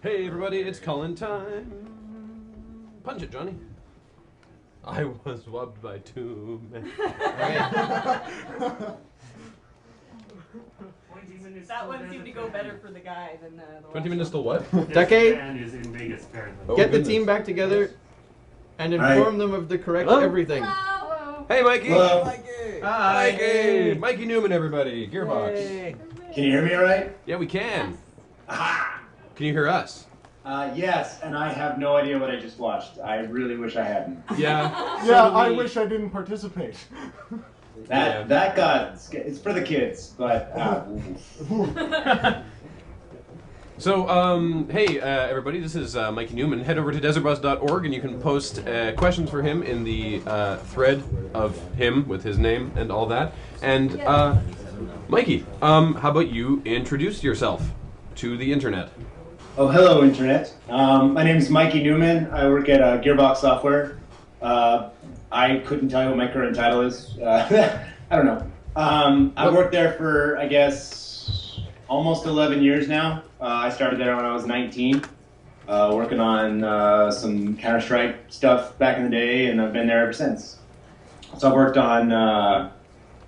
Hey everybody, it's Colin time. Punch it, Johnny. I was swabbed by two men. That one seemed to go better for the guy than the 20 minutes till what? Decade. Is in Vegas, apparently. Oh, Get the goodness. team back together and inform them of the correct Hello? everything. Hello. Hey Mikey! Hello. Mikey! Mikey Neumann, everybody. Gearbox. Yay. Can you hear me all right? Yeah, we can. Aha! Can you hear us? Yes, and I have no idea what I just watched. I really wish I hadn't. Yeah. Yeah, So do I we. wish I didn't participate. That got, it's for the kids, but So, hey, everybody, this is Mikey Neumann. Head over to desertbus.org and you can post questions for him in the thread of him with his name and all that. And, Mikey, how about you introduce yourself to the internet? Oh, hello, Internet. My name is Mikey Neumann. I work at Gearbox Software. I couldn't tell you what my current title is. I don't know. I've worked there for, I guess, almost 11 years now. I started there when I was 19, working on some Counter-Strike stuff back in the day, and I've been there ever since. So I've worked on,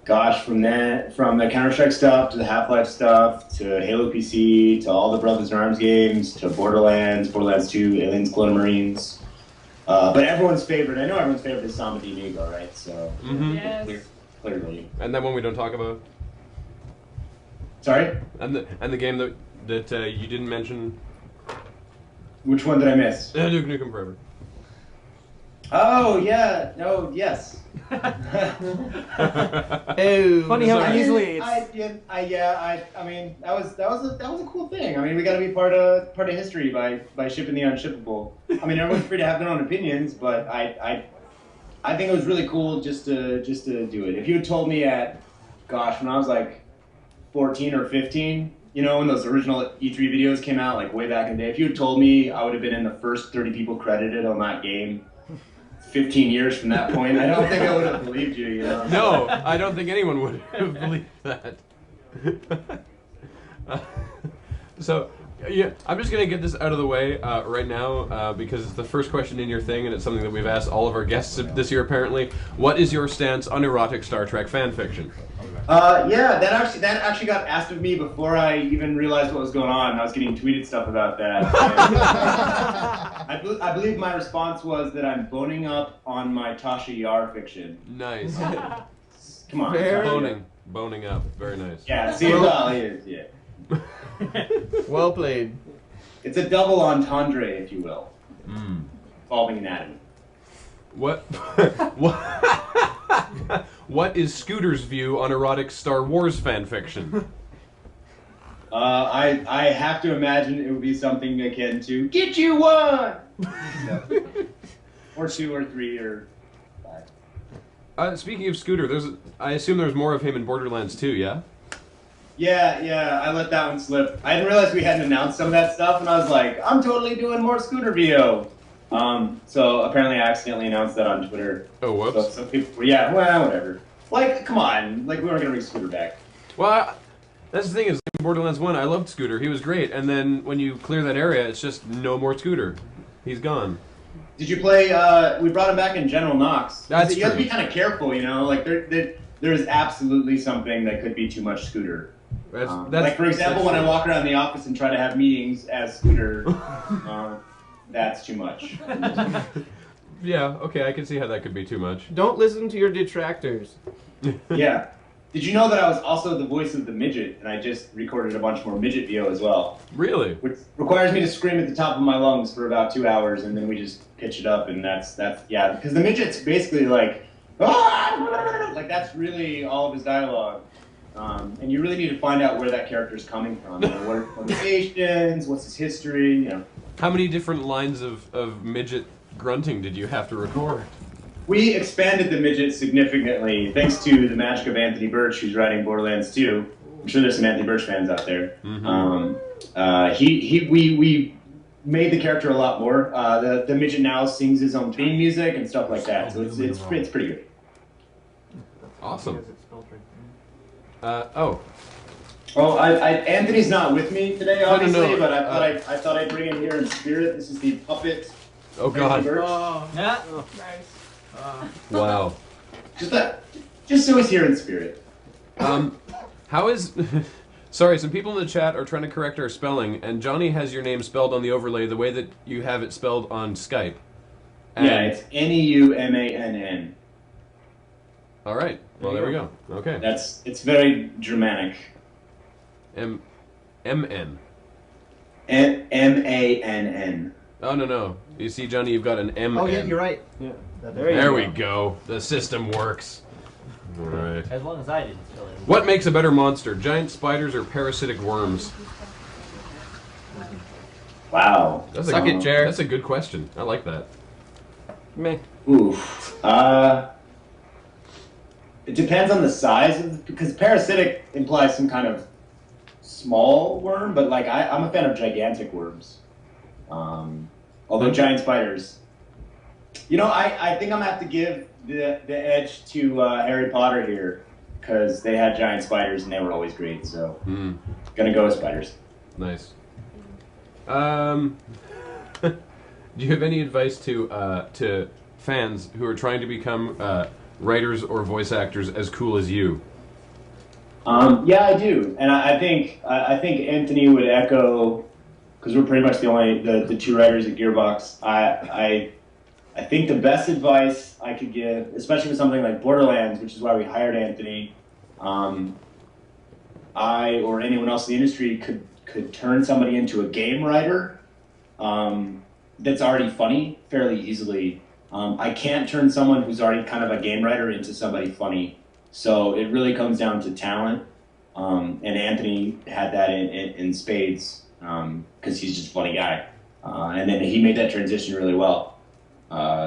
from the Counter-Strike stuff to the Half-Life stuff to Halo PC to all the Brothers in Arms games to Borderlands, Borderlands 2, Aliens, Clone Marines. But everyone's favorite, I know everyone's favorite is Samba de Amigo, right? So Yes. clearly. And that one we don't talk about? Sorry? And the game that you didn't mention? Which one did I miss? Duke Nukem Forever. Oh, yeah. No, yes. Oh, Funny how Sorry. easily it's... I mean, that was a cool thing. I mean, we got to be part of history by shipping the unshippable. I mean, everyone's free to have their own opinions, but I think it was really cool just to do it. If you had told me when I was like 14 or 15, you know, when those original E3 videos came out, like way back in the day, if you had told me I would have been in the first 30 people credited on that game 15 years from that point, I don't think I would have believed you, you know? No, I don't think anyone would have believed that. So, yeah, I'm just going to get this out of the way right now because it's the first question in your thing and it's something that we've asked all of our guests this year apparently. What is your stance on erotic Star Trek fan fiction? Yeah, that actually got asked of me before I even realized what was going on. I was getting tweeted stuff about that. I believe my response was that I'm boning up on my Tasha Yar fiction. Nice. Come on. Very- Boning up. Very nice. Yeah, see, well, yeah. well played. It's a double entendre, if you will, Mm. involving anatomy. What? What is Scooter's view on erotic Star Wars fan fiction? I have to imagine it would be something akin to "Get you one," or 2 or 3 or 5. Speaking of Scooter, I assume there's more of him in Borderlands 2, yeah? Yeah, I let that one slip. I didn't realize we hadn't announced some of that stuff, and I was like, I'm totally doing more Scooter VO. So apparently I accidentally announced that on Twitter. Oh, whoops. So some people were, yeah, well, whatever. Like, come on, like we weren't gonna bring Scooter back. Well, that's the thing is, in Borderlands 1, I loved Scooter. He was great. And then when you clear that area, it's just no more Scooter. He's gone. Did you play, we brought him back in General Knox. That's You have to true. be kind of careful, you know, like there is absolutely something that could be too much Scooter. Like, for example, when I walk around the office and try to have meetings as Scooter, that's too much. Yeah, okay, I can see how that could be too much. Don't listen to your detractors. Yeah. Did you know that I was also the voice of the midget, and I just recorded a bunch more midget VO as well, Really? which requires me to scream at the top of my lungs for about 2 hours, and then we just pitch it up, and that's yeah, because the midget's basically like, "Ah!" Like that's really all of his dialogue, and you really need to find out where that character's coming from, you know, what are his motivations, what's his history, you know. How many different lines of midget grunting did you have to record? We expanded the midget significantly thanks to the magic of Anthony Birch, who's writing Borderlands 2. I'm sure there's some Anthony Birch fans out there. Mm-hmm. We made the character a lot more. The midget now sings his own theme music and stuff like that, so it's pretty good. Awesome. Oh, Anthony's not with me today, obviously, no. but I thought I'd bring him here in spirit. This is the puppet. Oh God! Yeah. Oh. Wow. Just so he's here in spirit. How is? Sorry, some people in the chat are trying to correct our spelling, and Johnny has your name spelled on the overlay the way that you have it spelled on Skype. And Yeah, it's Neumann. all right. Well, there we go. Okay. It's very Germanic. MN. Mann. Oh no. You see, Johnny, you've got an MN. Oh yeah, you're right. Yeah. There we go. The system works. All right. As long as I didn't fill in. What makes a better monster, giant spiders or parasitic worms? Wow. That's Suck it, Jared. That's a good question. I like that. Meh. Oof. It depends on the size because parasitic implies some kind of small worm, but like I'm a fan of gigantic worms. Although giant spiders. I think I'm gonna have to give the edge to Harry Potter here because they had giant spiders and they were always great. So gonna go with spiders. Nice. Do you have any advice to fans who are trying to become writers or voice actors as cool as you? Yeah, I do, and I think Anthony would echo because we're pretty much the two writers at Gearbox. I think the best advice I could give, especially with something like Borderlands, which is why we hired Anthony, I or anyone else in the industry could turn somebody into a game writer that's already funny fairly easily. I can't turn someone who's already kind of a game writer into somebody funny. So it really comes down to talent. And Anthony had that in spades because he's just a funny guy. And then he made that transition really well.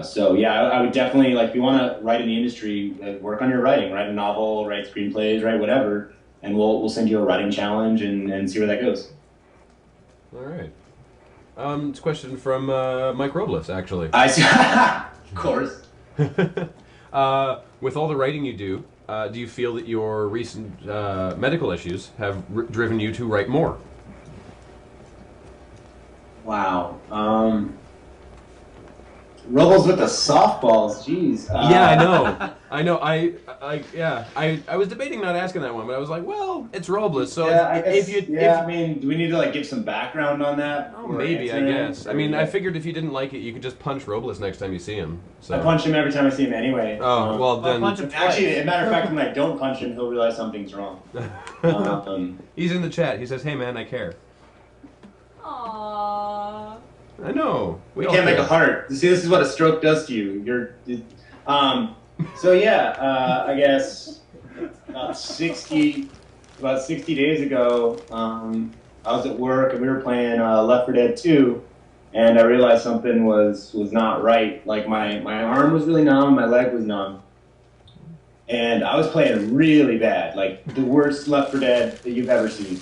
So yeah, I would definitely, like, if you want to write in the industry, work on your writing, write a novel, write screenplays, write whatever, and we'll send you a writing challenge and see where that goes. All right. It's a question from Mike Robles, actually. I see. Of course. With all the writing you do you feel that your recent medical issues have driven you to write more? Wow. Robles with the softballs, jeez. Yeah, I know. I was debating not asking that one, but I was like, well, it's Robles, so yeah, I guess, if you, I mean, do we need to like give some background on that? oh, maybe, I guess. I mean, I figured if you didn't like it, you could just punch Robles next time you see him. So. I punch him every time I see him anyway. Oh, well then. punch him Actually, as a matter of fact, when I don't punch him, he'll realize something's wrong. He's in the chat. He says, "Hey man, I care." Aww. I know. We can't make a heart. See, this is what a stroke does to you. So yeah, I guess about 60 days ago, I was at work and we were playing Left 4 Dead 2, and I realized something was not right. Like my arm was really numb, my leg was numb, and I was playing really bad, like the worst Left 4 Dead that you've ever seen.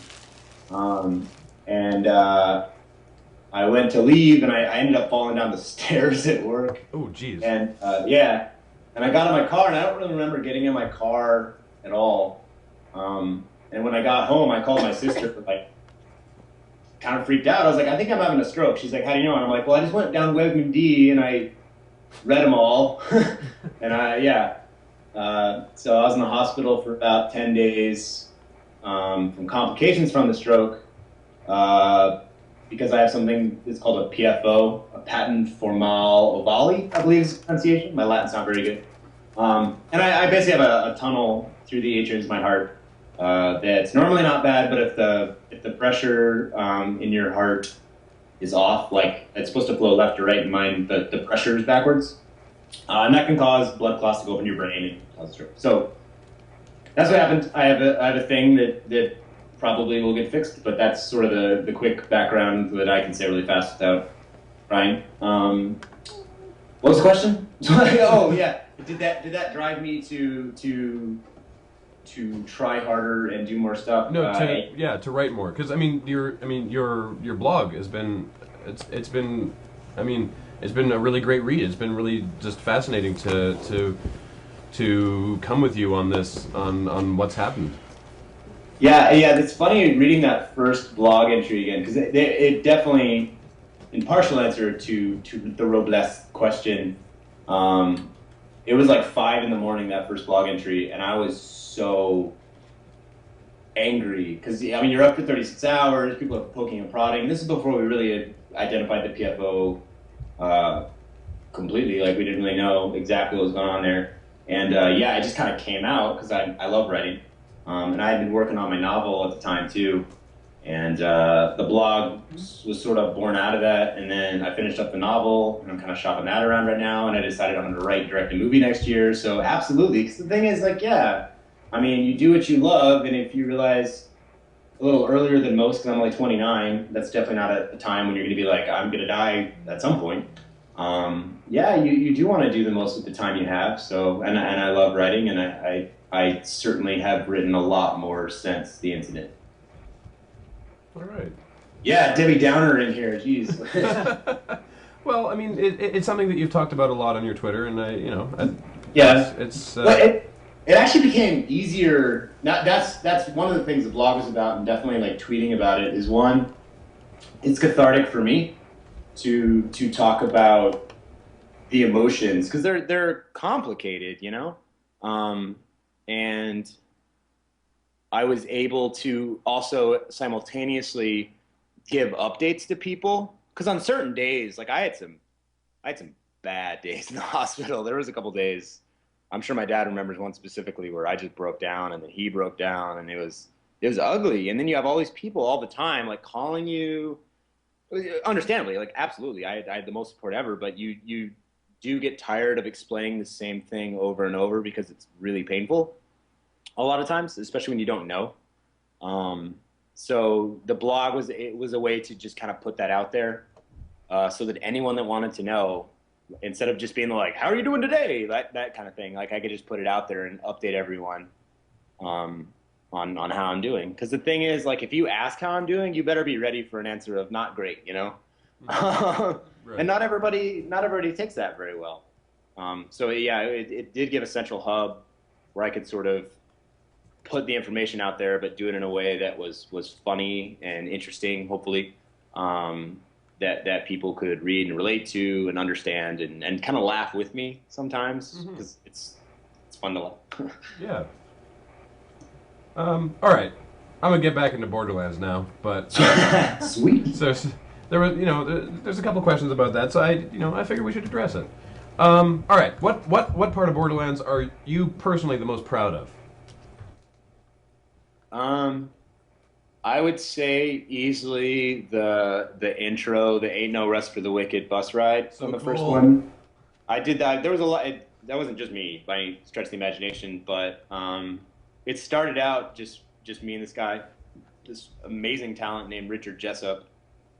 I went to leave, and I ended up falling down the stairs at work. Oh, jeez. And and I got in my car, and I don't really remember getting in my car at all. And when I got home, I called my sister, like, kind of freaked out. I was like, I think I'm having a stroke. She's like, how do you know? And I'm like, well, I just went down WebMD, and I read them all. And so I was in the hospital for about 10 days from complications from the stroke. Because I have something that's called a PFO, a patent formal ovale, I believe is the pronunciation. My Latin's not very good. And I basically have a tunnel through the atriums of my heart that's normally not bad, but if the pressure in your heart is off, like it's supposed to flow left to right, and mine the pressure is backwards, and that can cause blood clots to go up in your brain and cause a stroke. So that's what happened. I have a thing that probably will get fixed, but that's sort of the quick background that I can say really fast without crying. What was the question? Oh yeah, did that drive me to try harder and do more stuff? No, to write more, because I mean your blog has been it's been a really great read. It's been really just fascinating to come with you on this on what's happened. Yeah, yeah. It's funny reading that first blog entry again because it definitely, in partial answer to the Robles question, it was like 5 in the morning that first blog entry, and I was so angry because I mean you're up for 36 hours, people are poking and prodding. This is before we really had identified the PFO completely. Like we didn't really know exactly what was going on there, and yeah, it just kind of came out because I love writing. And I had been working on my novel at the time too, and the blog was sort of born out of that. And then I finished up the novel, and I'm kind of shopping that around right now. And I decided I'm going to write, direct a movie next year. So absolutely, because the thing is, like, yeah, I mean, you do what you love, and if you realize a little earlier than most, because I'm only 29, that's definitely not a time when you're going to be like, I'm going to die at some point. Yeah, you do want to do the most with the time you have. So, and I love writing, and I certainly have written a lot more since the incident. All right. Yeah, Debbie Downer in here. Jeez. Well, I mean, it's something that you've talked about a lot on your Twitter, and Yeah. it's But it actually became easier. That's one of the things the blog is about, and definitely like tweeting about it is one. It's cathartic for me to talk about the emotions because they're complicated, you know. And I was able to also simultaneously give updates to people because on certain days, like I had some bad days in the hospital. There was a couple days, I'm sure my dad remembers one specifically where I just broke down and then he broke down and it was ugly. And then you have all these people all the time like calling you, understandably, like absolutely, I had the most support ever, but you do get tired of explaining the same thing over and over because it's really painful a lot of times, especially when you don't know. So the blog was a way to just kind of put that out there so that anyone that wanted to know, instead of just being like, how are you doing today? That kind of thing. Like I could just put it out there and update everyone on how I'm doing. Because the thing is, like, if you ask how I'm doing, you better be ready for an answer of not great, you know? Right. And not everybody takes that very well. So yeah, it did give a central hub where I could sort of put the information out there, but do it in a way that was funny and interesting, hopefully, that people could read and relate to and understand and kind of laugh with me sometimes because it's fun to laugh. Yeah. All right, I'm gonna get back into Borderlands now, but Sweet. So there was, there's a couple questions about that, so I figured we should address it. All right, what part of Borderlands are you personally the most proud of? I would say easily the intro, the Ain't No Rest for the Wicked bus ride on the first one. I did that. There was a lot. That wasn't just me by any stretch of the imagination, but it started out just me and this guy, this amazing talent named Richard Jessup,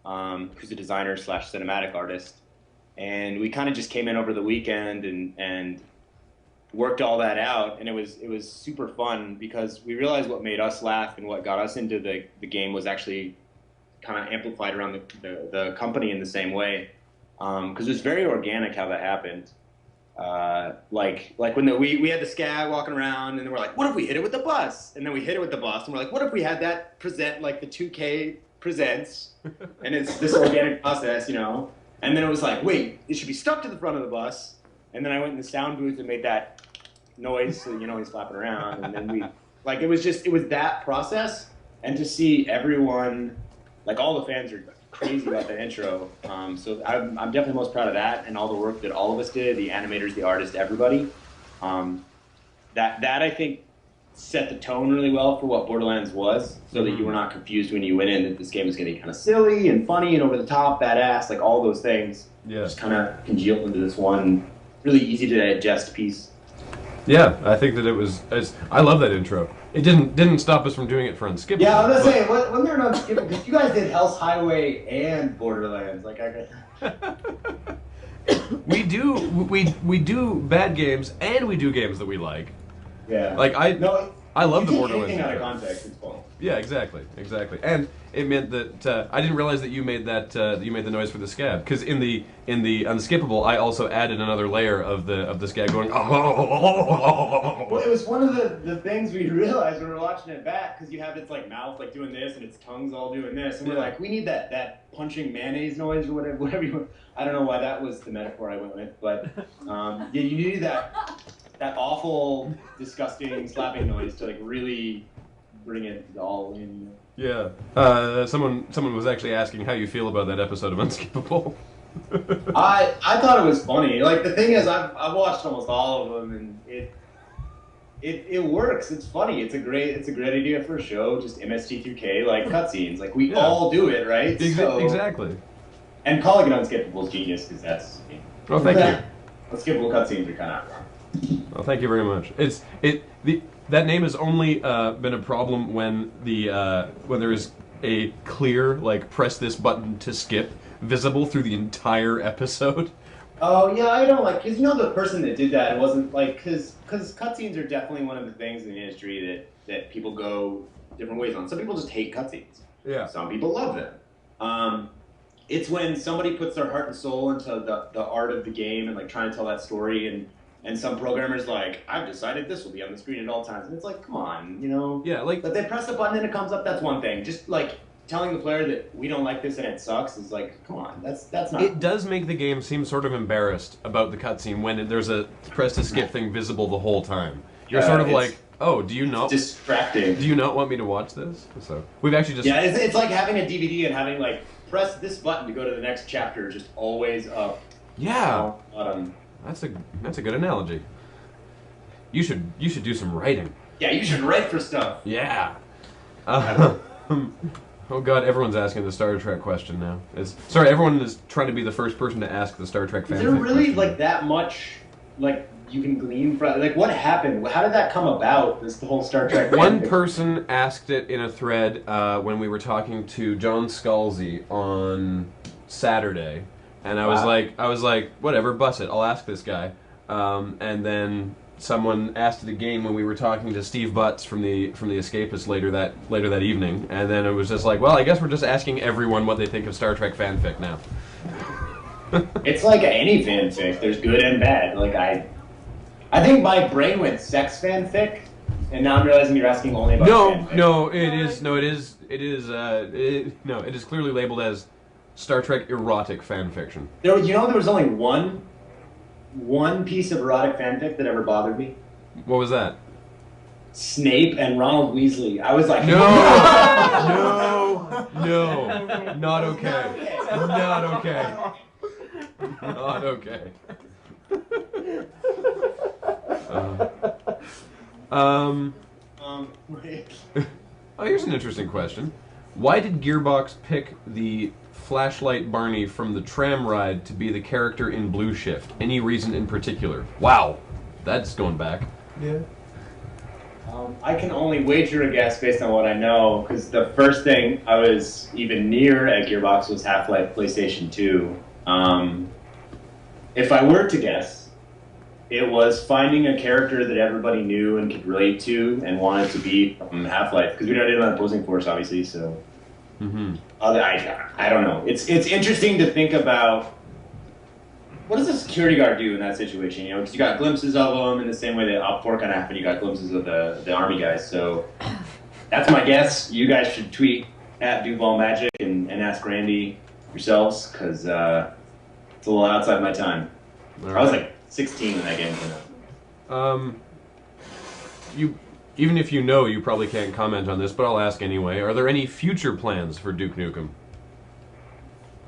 who's a designer / cinematic artist, and we kind of just came in over the weekend and worked all that out, and it was super fun because we realized what made us laugh and what got us into the game was actually kind of amplified around the company in the same way, because it was very organic how that happened. Like when we had the scab walking around and then we're like, what if we hit it with the bus? And then we hit it with the bus and we're like, what if we had that present like the 2K presents? And it's this organic process, you know. And then it was like, wait, it should be stuck to the front of the bus. And then I went in the sound booth and made that noise, so he's flapping around. And then it was that process. And to see everyone, like all the fans are crazy about the intro. So I'm definitely most proud of that and all the work that all of us did, the animators, the artists, everybody. That I think set the tone really well for what Borderlands was, so that you were not confused when you went in that this game was going to be kind of silly and funny and over the top, badass, like all those things. Yeah. Just kind of congealed into this one really easy to digest piece. Yeah, I think that it was. I love that intro. It didn't stop us from doing it for Unskippable. Yeah, I was gonna say, wasn't there an Unskippable? Because you guys did Hell's Highway and Borderlands. Like we do bad games and we do games that we like. Yeah. Like I love the You take Borderlands. anything out of context, it's fun. Yeah, exactly. And it meant that I didn't realize that you made that you made the noise for the scab, because in the Unskippable I also added another layer of the scab going. Well, it was one of the things we realized when we were watching it back, because you have its like mouth like doing this and its tongue's all doing this, and we're like, we need that punching mayonnaise noise or whatever you want. I don't know why that was the metaphor I went with, but yeah, you needed that awful, disgusting slapping noise to like really bring it all in. Yeah. Someone was actually asking how you feel about that episode of Unskippable. I thought it was funny. Like the thing is, I've watched almost all of them, and it works. It's funny. It's a great idea for a show. Just MST3K like cutscenes. Like we all do it, right? Exactly. And calling it Unskippable is genius because that's. Oh, thank you. Unskippable cutscenes are kind of. Well, thank you very much. That name has only been a problem when when there is a clear like press this button to skip visible through the entire episode. Oh yeah, I don't like, because you know the person that did that, it wasn't like, because cutscenes are definitely one of the things in the industry that people go different ways on. Some people just hate cutscenes. Yeah. Some people love them. It's when somebody puts their heart and soul into the art of the game and like trying to tell that story, and some programmers like, I've decided this will be on the screen at all times, and it's like, come on, you know. Yeah, like. But they press the button and it comes up. That's one thing. Just like telling the player that we don't like this and it sucks is like, come on, that's not. It does make the game seem sort of embarrassed about the cutscene when there's a press to skip thing visible the whole time. You're sort of like, oh, do you not? Distracting. Do you not want me to watch this? So we've actually just. Yeah, it's like having a DVD and having like press this button to go to the next chapter, just always up. Yeah. Bottom. That's a good analogy. You should do some writing. Yeah, you should write for stuff. Yeah. Oh god, everyone's asking the Star Trek question now. Sorry, everyone is trying to be the first person to ask the Star Trek fanfic. Is there really question. like that much like you can glean from? Like, what happened? How did that come about? The whole Star Trek. One fanfic? person asked it in a thread when we were talking to John Scalzi on Saturday, and I was like, whatever, bust it. I'll ask this guy. And then someone asked it again when we were talking to Steve Butts from the Escapists later that evening, and then it was just like, well, I guess we're just asking everyone what they think of Star Trek fanfic now. It's like any fanfic. There's good and bad. Like I think my brain went sex fanfic, and now I'm realizing you're asking only about fanfic. It is clearly labeled as Star Trek erotic fanfiction. There was only one piece of erotic fanfic that ever bothered me. What was that? Snape and Ronald Weasley. I was like, no, not okay, not okay, not okay. Oh, here's an interesting question. Why did Gearbox pick the Flashlight Barney from the tram ride to be the character in Blue Shift? Any reason in particular? Wow, that's going back. Yeah. I can only wager a guess based on what I know, because the first thing I was even near at Gearbox was Half-Life PlayStation 2. If I were to guess, it was finding a character that everybody knew and could relate to and wanted to be from Half-Life, because we didn't have opposing force, obviously, so... Mm-hmm. I don't know. It's interesting to think about, what does a security guard do in that situation? You know, because you got glimpses of them in the same way that Op 4 kind of happened. You got glimpses of the army guys. So that's my guess. You guys should tweet at Duval Magic and ask Randy yourselves, because it's a little outside my time. Right. I was like 16 when that game came out. Even if you know, you probably can't comment on this, but I'll ask anyway. Are there any future plans for Duke Nukem?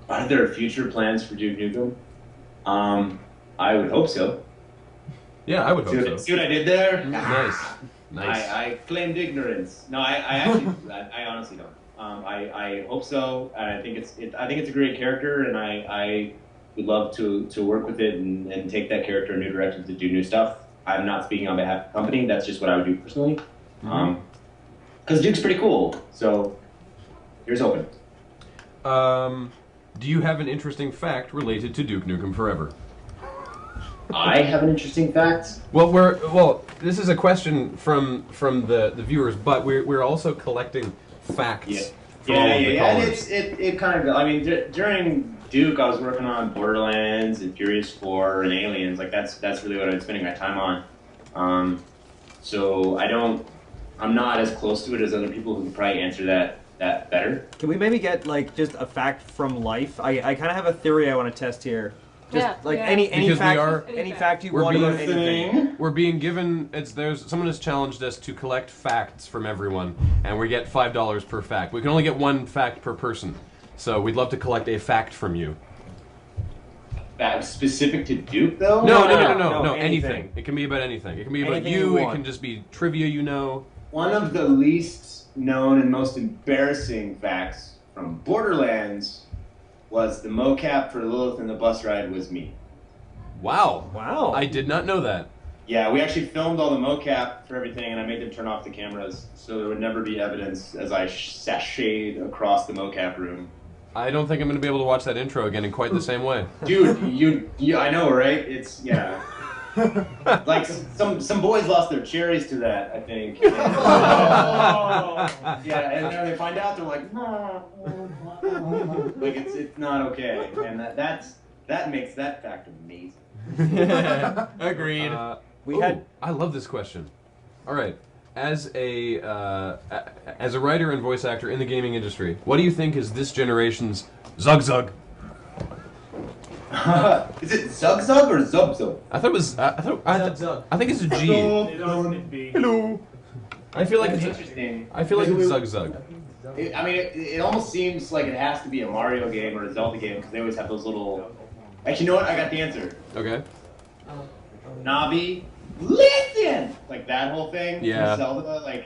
Are there future plans for Duke Nukem? I would hope so. Yeah, I would hope so. See what I did there? Nice. I claimed ignorance. No, I actually, I honestly don't. I hope so. I think it's a great character, and I would love to work with it and take that character in new directions to do new stuff. I'm not speaking on behalf of the company. That's just what I would do personally. Because Duke's pretty cool. So here's open. Do you have an interesting fact related to Duke Nukem Forever? I have an interesting fact. Well, this is a question from the viewers, but we're also collecting facts. Yeah. From all of the Yeah. And callers. it kind of. I mean, during Duke, I was working on Borderlands and Furious 4 and Aliens. Like that's really what I've been spending my time on. So I'm not as close to it as other people who can probably answer that better. Can we maybe get like just a fact from life? I kind of have a theory I want to test here. Just Yeah, like yeah. any Because fact, we are- any fact you we're want being- about anything. We're being given someone has challenged us to collect facts from everyone, and we get $5 per fact. We can only get one fact per person, so we'd love to collect a fact from you. That specific to Duke, though? No, No, anything. anything. It can be about anything. It can be about Anything you. you It want. can just be trivia you know. One of the least known and most embarrassing facts from Borderlands was the mocap for Lilith and the bus ride was me. Wow. Wow. I did not know that. Yeah, we actually filmed all the mocap for everything, and I made them turn off the cameras so there would never be evidence as I sashayed across the mocap room. I don't think I'm going to be able to watch that intro again in quite the same way. Dude, you I know, right? It's, yeah. Like, some boys lost their cherries to that, I think. Yeah, and then they find out, they're like, like it's not okay, and that makes that fact amazing. Agreed. We had I love this question. All right, as a writer and voice actor in the gaming industry, what do you think is this generation's Zug Zug? Is it Zug Zug or Zub Zub? I thought it was. I think it's a G. Hello. I feel like That's it's. interesting. I feel like it's Zug Zug. I mean, it almost seems like it has to be a Mario game or a Zelda game because they always have those little. Actually, you know what? I got the answer. Okay. Navi, listen! Like that whole thing Yeah. from Zelda, like,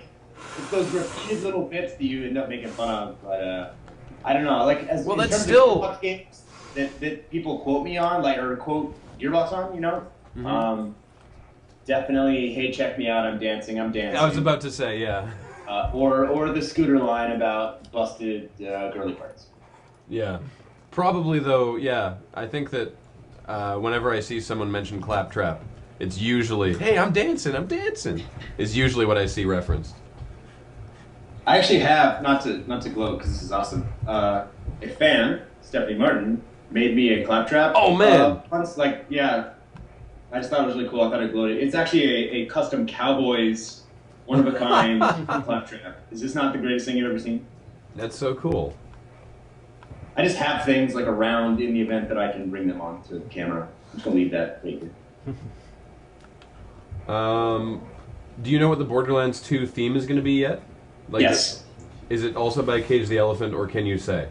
it's those repeated little bits that you end up making fun of, but, I don't know, like, Well, in that's terms still- of Gearbox games that people quote me on, like, or quote Gearbox on, you know? Mhm. Definitely, hey, check me out, I'm dancing. I was about to say, yeah. Or the scooter line about busted girly parts. Yeah. Probably though, yeah. I think that whenever I see someone mention Claptrap, it's usually, hey, I'm dancing, is usually what I see referenced. I actually have, not to gloat because this is awesome, a fan, Stephanie Martin, made me a claptrap. Oh, man. Once, like, yeah, I just thought it was really cool. I thought it gloated. It's actually a custom Cowboys, one-of-a-kind claptrap. Is this not the greatest thing you've ever seen? That's so cool. I just have things, like, around in the event that I can bring them onto the camera. I'm just going to leave that right here. Do you know what the Borderlands 2 theme is going to be yet? Like, Yes. Is it also by Cage the Elephant, or can you say?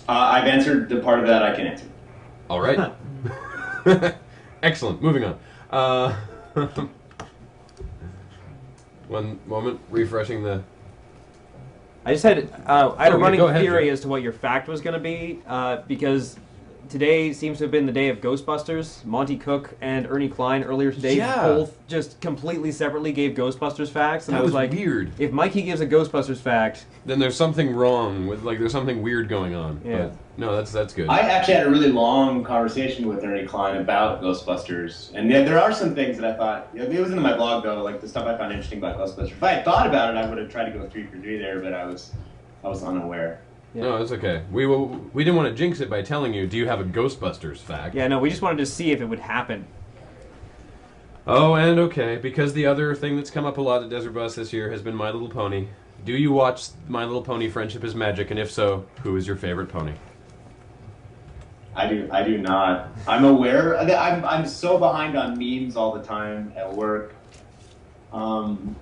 I've answered the part of that I can answer. All right. Excellent. Moving on. One moment. Refreshing the... I just had I had a Okay, running go ahead, theory Joe. as to what your fact was going to be because today seems to have been the day of Ghostbusters. Monty Cook and Ernie Klein earlier today Yeah. both just completely separately gave Ghostbusters facts, and That I was was like, weird. if Mikey gives a Ghostbusters fact, Then there's something wrong with, like, there's something weird going on. Yeah. But, no, that's good. I actually had a really long conversation with Ernie Klein about Ghostbusters, and yeah, there are some things that I thought, it was in my blog though, like the stuff I found interesting about Ghostbusters. If I had thought about it, I would have tried to go 3 for 3 there, but I was unaware. No, it's okay. We didn't want to jinx it by telling you, do you have a Ghostbusters fact? yeah, no, we just wanted to see if it would happen. Oh, and okay, because the other thing that's come up a lot at Desert Bus this year has been My Little Pony. Do you watch My Little Pony Friendship is Magic, and if so, who is your favorite pony? I do not. I'm aware. I'm so behind on memes all the time at work. I'm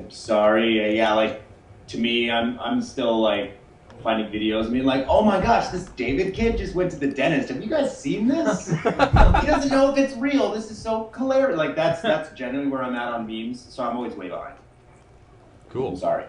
sorry. Yeah, like to me, I'm still like finding videos. I mean, like, oh my gosh, this David kid just went to the dentist. Have you guys seen this? He doesn't know if it's real. This is so hilarious. Like that's generally where I'm at on memes. So I'm always way behind. Cool. I'm sorry.